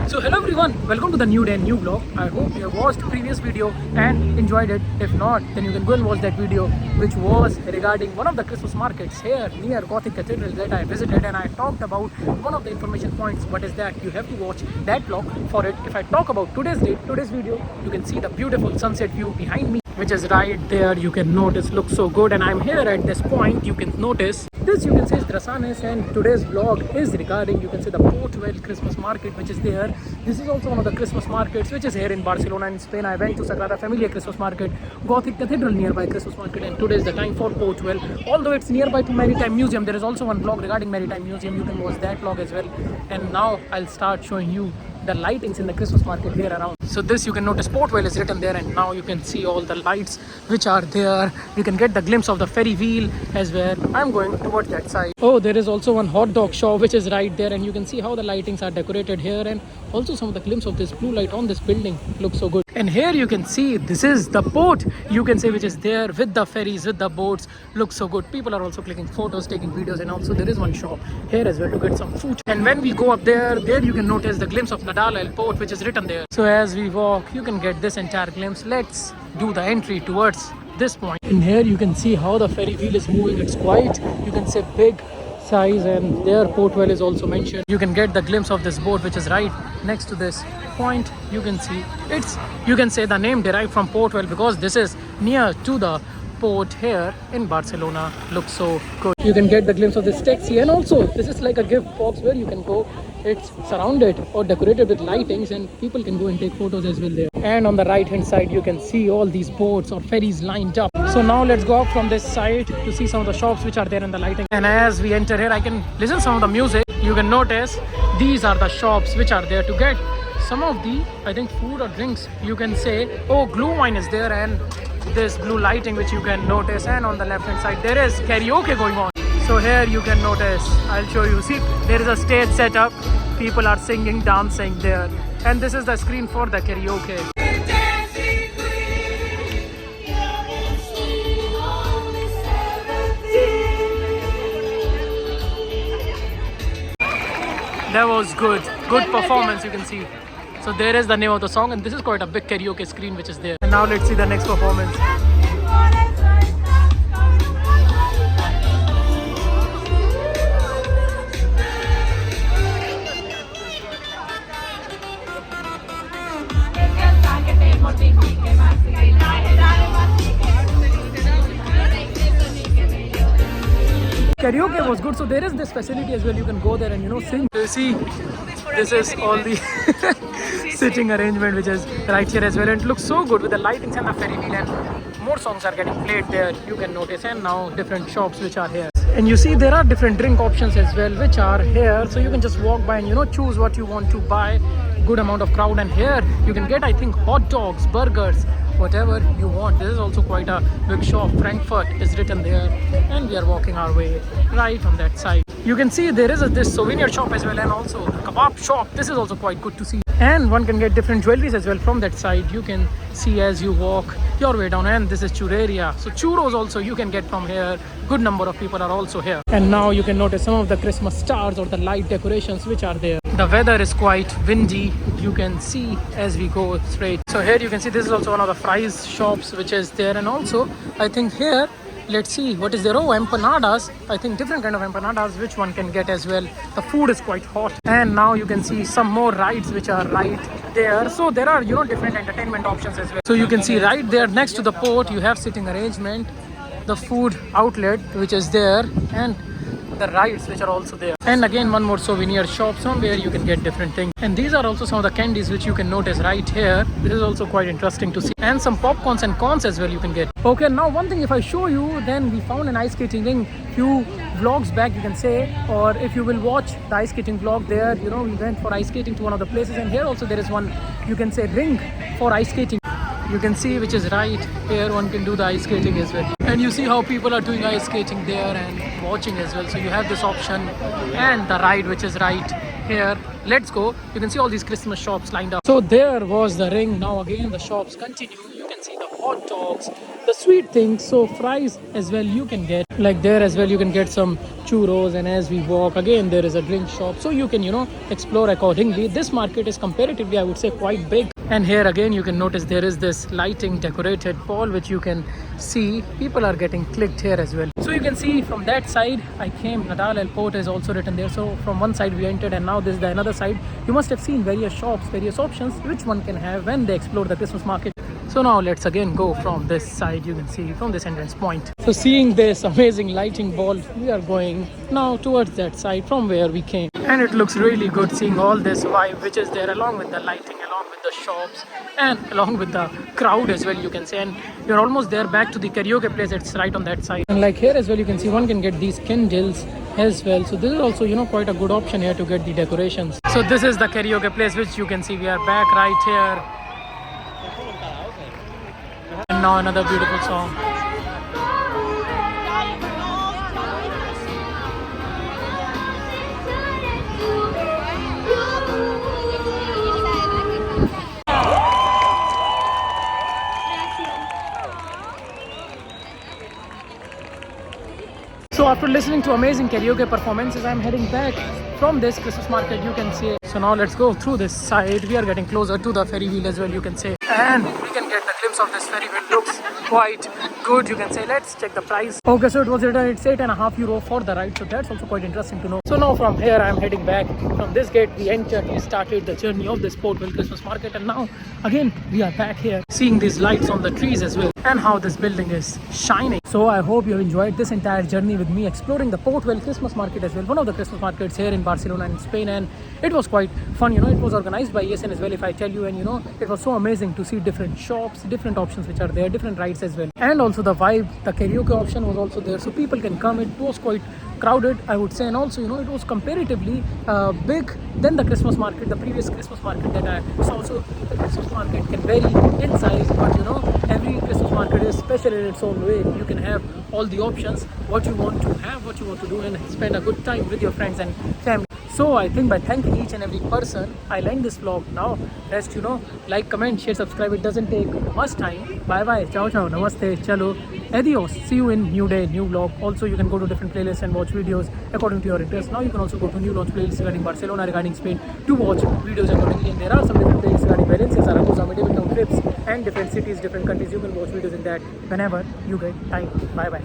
So hello everyone, welcome to the new day and new vlog. I hope you have watched previous video and enjoyed it. If not, then you can go and watch that video which was regarding one of the Christmas markets here near Gothic Cathedral that I visited, and I talked about one of the information points. What is that? You have to watch that vlog for it. If I talk about today's video, you can see the beautiful sunset view behind me, which is right there. You can notice looks so good, and I'm here at this point. You can notice this, you can say, is Drassanes, and today's vlog is regarding, you can say, the Portwell Christmas market which is there. This is also one of the Christmas markets which is here in Barcelona in Spain. I went to Sagrada Familia Christmas market, Gothic Cathedral nearby Christmas market, and today is the time for Portwell. Although it's nearby to Maritime Museum, there is also one vlog regarding Maritime Museum. You can watch that vlog as well. And now I'll start showing you the lightings in the Christmas market here around. So this, you can notice Portwell is written there, and now you can see all the lights which are there. You can get the glimpse of the ferry wheel as well. I'm going towards that side. Oh, there is also one hot dog shop which is right there, and you can see how the lightings are decorated here, and also some of the glimpse of this blue light on this building looks so good. And here you can see this is the port, you can say, which is there with the ferries, with the boats. Looks so good. People are also clicking photos, taking videos, and also there is one shop here as well to get some food. And when we go up there you can notice the glimpse of Nadal El Port which is written there. So as we walk, you can get this entire glimpse. Let's do the entry towards this point. In here you can see how the ferry wheel is moving. It's quite, you can say, big size, and there Portwell is also mentioned. You can get the glimpse of this boat which is right next to this point. You can see it's, you can say, the name derived from Portwell because this is near to the port here in Barcelona. Looks so good. You can get the glimpse of this taxi, and also this is like a gift box where you can go. It's surrounded or decorated with lightings, and people can go and take photos as well there. And on the right hand side you can see all these boats or ferries lined up. So now let's go up from this side to see some of the shops which are there in the lighting. And as we enter here, I can listen some of the music. You can notice these are the shops which are there to get some of the, I think, food or drinks. You can say, oh, glue wine is there, and this blue lighting which you can notice. And on the left hand side there is karaoke going on. So here you can notice, I'll show you. See, there is a stage set up. People are singing, dancing there. And this is the screen for the karaoke. That was good. Good performance, you can see. So there is the name of the song, and this is quite a big karaoke screen which is there. And now let's see the next performance. Karaoke was good, so there is this facility as well. You can go there and, you know, sing. You see, this is all the sitting arrangement which is right here as well, and it looks so good with the lightings and the ferry wheel, and more songs are getting played there, you can notice. And now different shops which are here, and you see there are different drink options as well which are here, so you can just walk by and, you know, choose what you want to buy. Good amount of crowd, and here you can get, I think, hot dogs, burgers, whatever you want. This is also quite a big shop. Frankfurt is written there, and we are walking our way right on that side. You can see there is this souvenir shop as well, and also the kebab shop. This is also quite good to see, and one can get different jewelries as well from that side. You can see as you walk your way down, and this is churreria. So churros also you can get from here. Good number of people are also here. And now you can notice some of the Christmas stars or the light decorations which are there. The weather is quite windy, you can see as we go straight. So here you can see this is also one of the fries shops which is there, and also I think here, let's see what is there. Oh, empanadas. I think different kind of empanadas which one can get as well. The food is quite hot. And now you can see some more rides which are right there. So there are, you know, different entertainment options as well. So you can see right there next to the port you have sitting arrangement, the food outlet which is there, and the rides which are also there. And again one more souvenir shop somewhere you can get different things. And these are also some of the candies which you can notice right here. This is also quite interesting to see. And some popcorns and corns as well you can get. Okay, now one thing, if I show you, then we found an ice skating ring few vlogs back, you can say, or if you will watch the ice skating vlog there, you know, we went for ice skating to one of the places, and here also there is one, you can say, ring for ice skating. You can see which is right here, one can do the ice skating as well. And you see how people are doing ice skating there and watching as well. So you have this option, and the ride which is right here. Let's go. You can see all these Christmas shops lined up. So there was the ring. Now again the shops continue. You can see the hot dogs, the sweet things. So fries as well you can get. Like there as well you can get some churros, and as we walk again there is a drink shop. So you can explore accordingly. This market is comparatively, I would say, quite big. And here again you can notice there is this lighting decorated pole which you can see people are getting clicked here as well. So you can see from that side I came, Nadal El Port is also written there. So from one side we entered, and now this is the another side. You must have seen various shops, various options which one can have when they explore the Christmas market. So now let's again go from this side, you can see from this entrance point. So seeing this amazing lighting ball, we are going now towards that side from where we came. And it looks really good seeing all this vibe which is there, along with the lighting, along with the shops, and along with the crowd as well, you can say. And you're almost there back to the karaoke place, it's right on that side. And like here as well you can see one can get these candles as well. So this is also quite a good option here to get the decorations. So this is the karaoke place which you can see. We are back right here. And now another beautiful song. So after listening to amazing karaoke performances, I'm heading back from this Christmas market, you can say. So now let's go through this side. We are getting closer to the ferry wheel as well, you can say. And we can get the glimpse of this ferry wheel. Looks quite good, you can say. Let's check the price. Okay, so it was written it's €8.5 for the ride. So that's also quite interesting to know. So now from here I'm heading back. From this gate we entered, we started the journey of this Portville Christmas market. And now again we are back here, seeing these lights on the trees as well, and how this building is shining. So I hope you enjoyed this entire journey with me exploring the Portville Christmas market as well, one of the Christmas markets here in Barcelona in Spain. And it was quite fun, it was organized by ESN as well, if I tell you. And it was so amazing to see different shops, different options which are there, different rides as well. And also the vibe, the karaoke option was also there, so people can come. It was quite crowded, I would say. And also it was comparatively big than the Christmas market, the previous Christmas market that I saw. So the Christmas market can vary in size, but every Christmas market is special in its own way. You can have all the options, what you want to have, what you want to do, and spend a good time with your friends and family. So I think by thanking each and every person, I'll end this vlog now. Rest, like, comment, share, subscribe. It doesn't take much time. Bye bye, ciao ciao, namaste, chalo, adios. See you in new day, new vlog. Also, you can go to different playlists and watch videos according to your interest. Now you can also go to new launch playlists regarding Barcelona, regarding Spain, to watch videos accordingly. And there are some different playlists regarding Valencia, Zaragoza, Medellin trips, and different cities, different countries. You can watch videos in that whenever you get time. Bye bye.